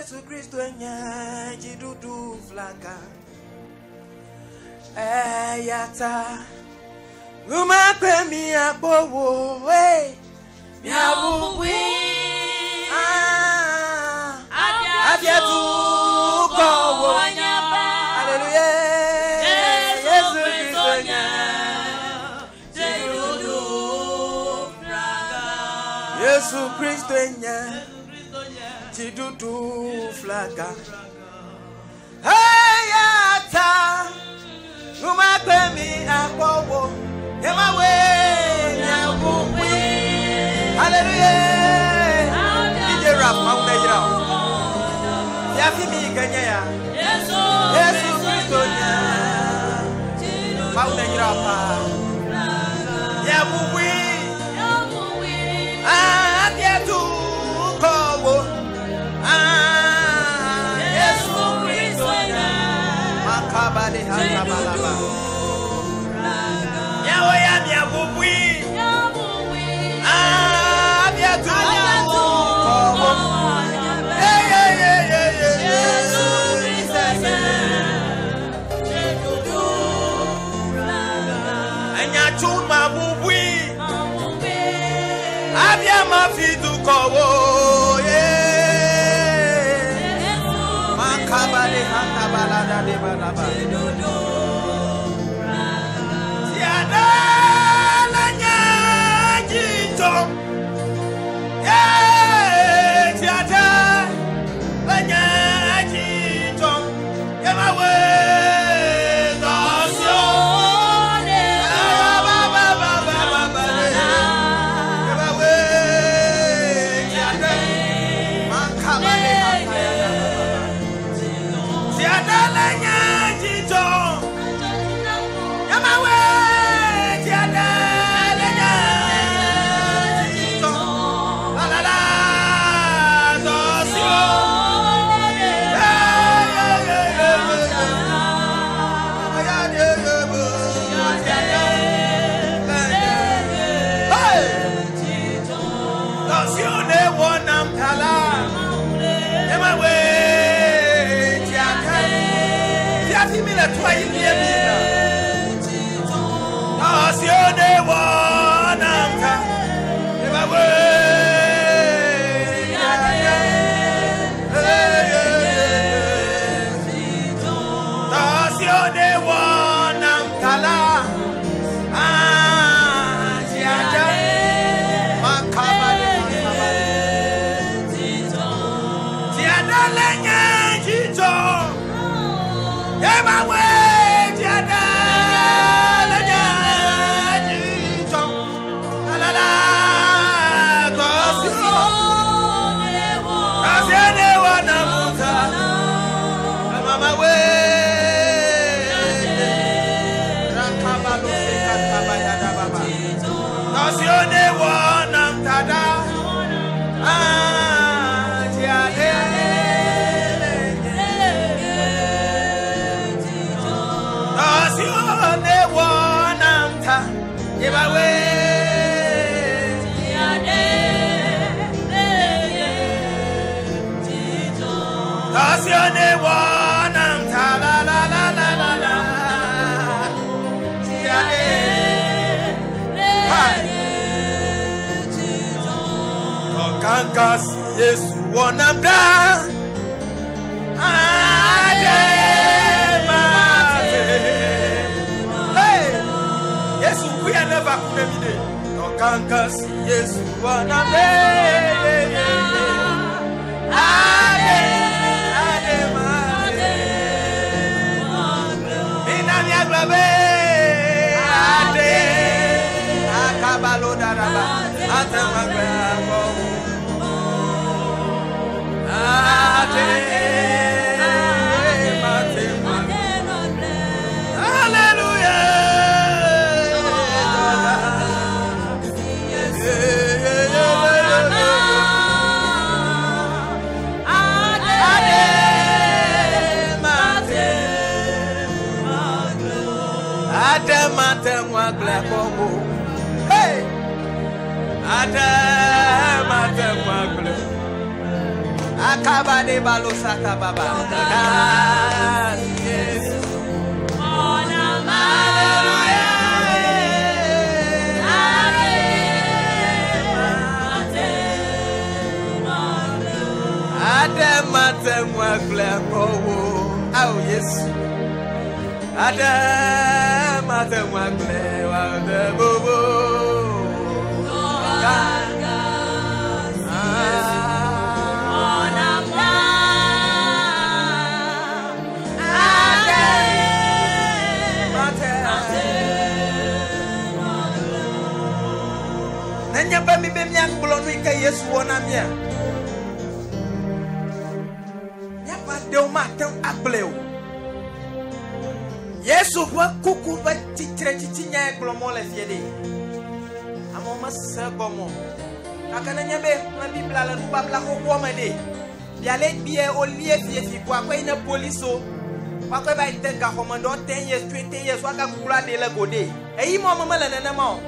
Yesu Kristo nyaji dudu flaka. Yata. Uma kwe mi abowo we. Mi abuwi. Abia tu kowo. Hallelujah. Yesu Kristo nyaji dudu flaka. Yesu Kristo nyaji Chidudu flaga. Hey yata, uma kwemi akwowo, emawe nyabuwi. Hallelujah. DJ rap mauna yira. Yafi mi kanya ya. Yesu Kristo nya. Mauna yira pa. Nyabuwi. Abietu kowo. Makabale hakabalaba. Yawo ya miabubwi. Abiatu. Anya chuma bubwi. Abia mafidu kowo. Makabale hakabalada de balaba. Tiada lanya jito. Tiada lanya jito. Yamawe dosyo. Yamawe tiada. Makabale hakabalada. Tiada lanya jito. Yamawe tiada lanya jito. La la la dosyo. Dosyo ne wonam kala. Yamawe Mila twa yimye mina. Asione wanamka. Ebawe. Asione wanamkala. Tiada. Makabale. Tiada lenya jito. Yamawe tiada lanya jito. La la kosio. Kasiane wanamuka. Mamawe. Rakabalo sekatabaya baba. Kasiane wanamtada. Tiada. Asione wanamta Yebawe Asione wanamta la la la la la la Kankas Yesu wanamta never could have been. No cankas, yes, one of Akaba de balosaka baba. Ademate mwa oh yes. Ademate mwa wa de bobo. Nanya ba mi be mi akplo no ika Yesu wona mi a. De uma tão ableu. Yesu wa kuku ba titre tinya eklomo le fiede. Amoma sabomo. Akana nyabe na Biblia la nuba bla ko ko made. Ya le bie o lie fie fi kwa kwa ina poliso. Kwa kwa ba itenga komando 10 years 20 years waka kula de la gode. Eyi mo mama la nana mo.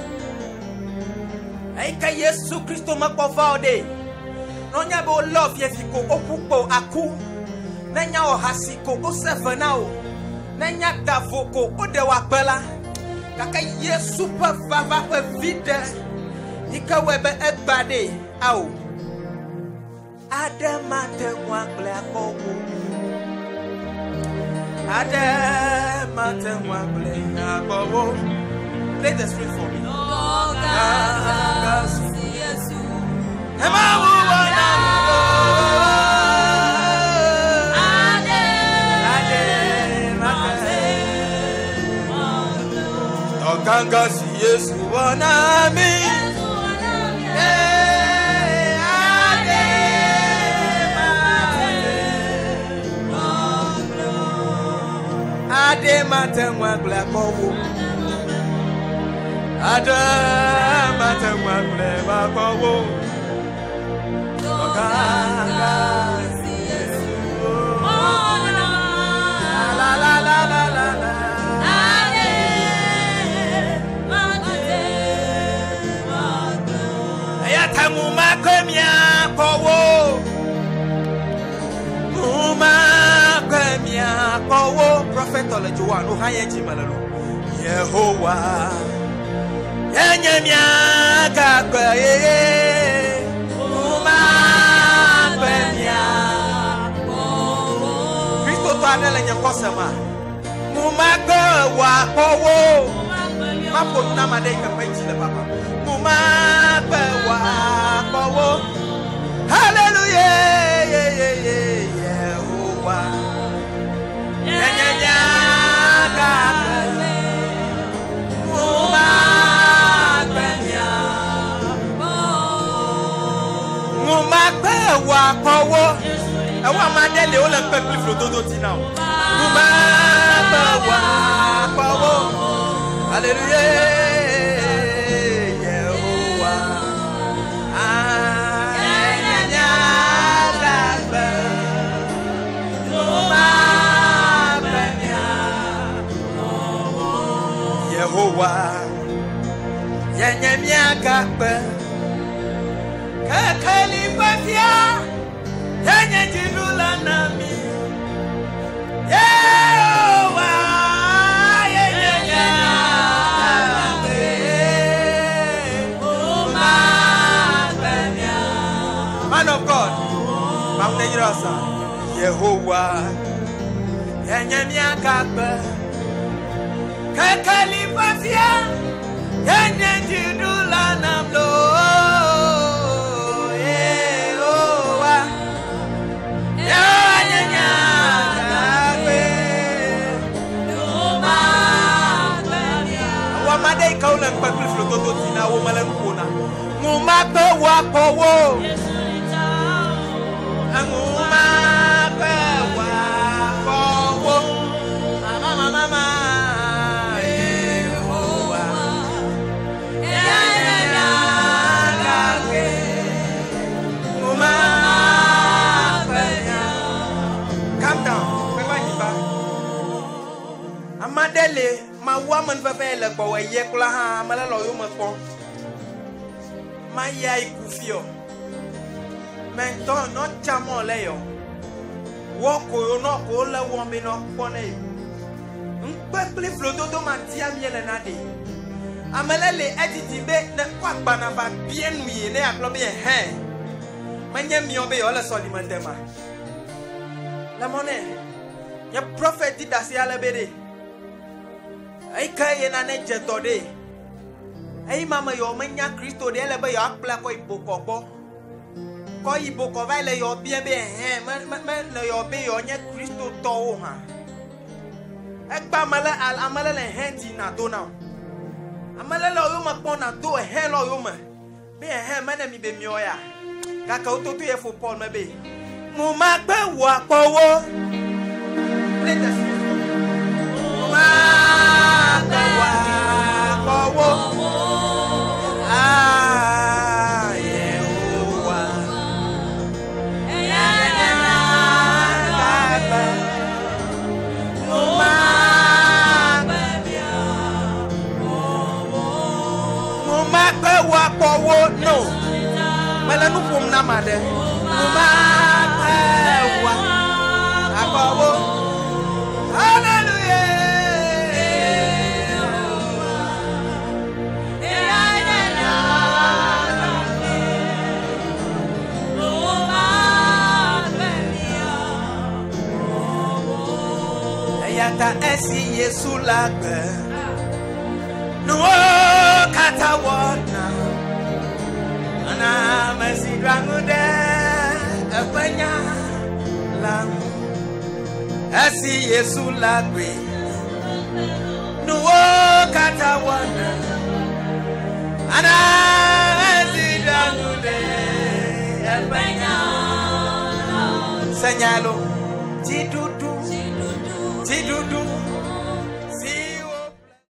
Ai ka Yesu Kristo makova ode. No nyabe o love fie fi ko okupo aku. Nanya o hasiko o sevenao nanya davoko o de wapela kaka Yesu pa vava pa vide ika webe ebade au adamate mwagle akowo adamate mwagle akowo. Play the string for me. Yesu Ganga si Yesu wanami Ade mate mwagle akowo Ade mate mwagle akowo Ganga si Yesu la la la la la la. Prophet Olajuwon no haye jimalalo Yehovah Yenyemia kakwa uma pemia Kristo to adele nyakosema muma wa kowo mapo na made ka pejile papa muma wa kowo hallelujah Yehovah wa kowo e wa ma dele o le pe pliflo dodo ti now wa kowo hallelujah Yehovah Yehovah yenyemia kakpe Kakalipatia yenye jidula nami Yehovah yenye Man of God Yehovah yenye miakakpe Kakalipatia yenye jidula namlo Kaulan pakliflo toto tina wo malankuna nguma pe wa kowo nguma pe wa kowo mama Yehovah nguma pe calm down amadele ma woman papa le bo ye kula ha mala lo yo mo po ma ya ikufio Maintenant, non, chamon léo. Woko, no, ko, la, wombe, no, pone. Un peuple flodo do mantia miele nade. Amalele editimbe ne kwa banaba bien mi ne aklo bien he. Manye mi obe yo le solimentema. La monnaie. Ya prophète dit dasi ala bede. Ay kaye na ne jetode. Ay mama yo manya Kristo de le be yo akpla ko ibokogbo. Ko iboko va le yo bien bien he. Man le yo be yo nye Kristo to o ha. Ekba mala al amala le hendi na do na. Amala lo yo ma pona do he lo yo ma. Be he ma na mi be mi oya. Kaka ototo ye fo Paul me be. Mo ma gbe wo apowo. Mo ma gbe wo apowo. Ah Yehowa. No, Melanu pum namade. Hallelujah. Ayata esi Yesu lagbe. No katawana. Na mesi drangude apanya lam asi Yesu lagwe nuwo katawana ana mesi drangude apanya senyalo tidudu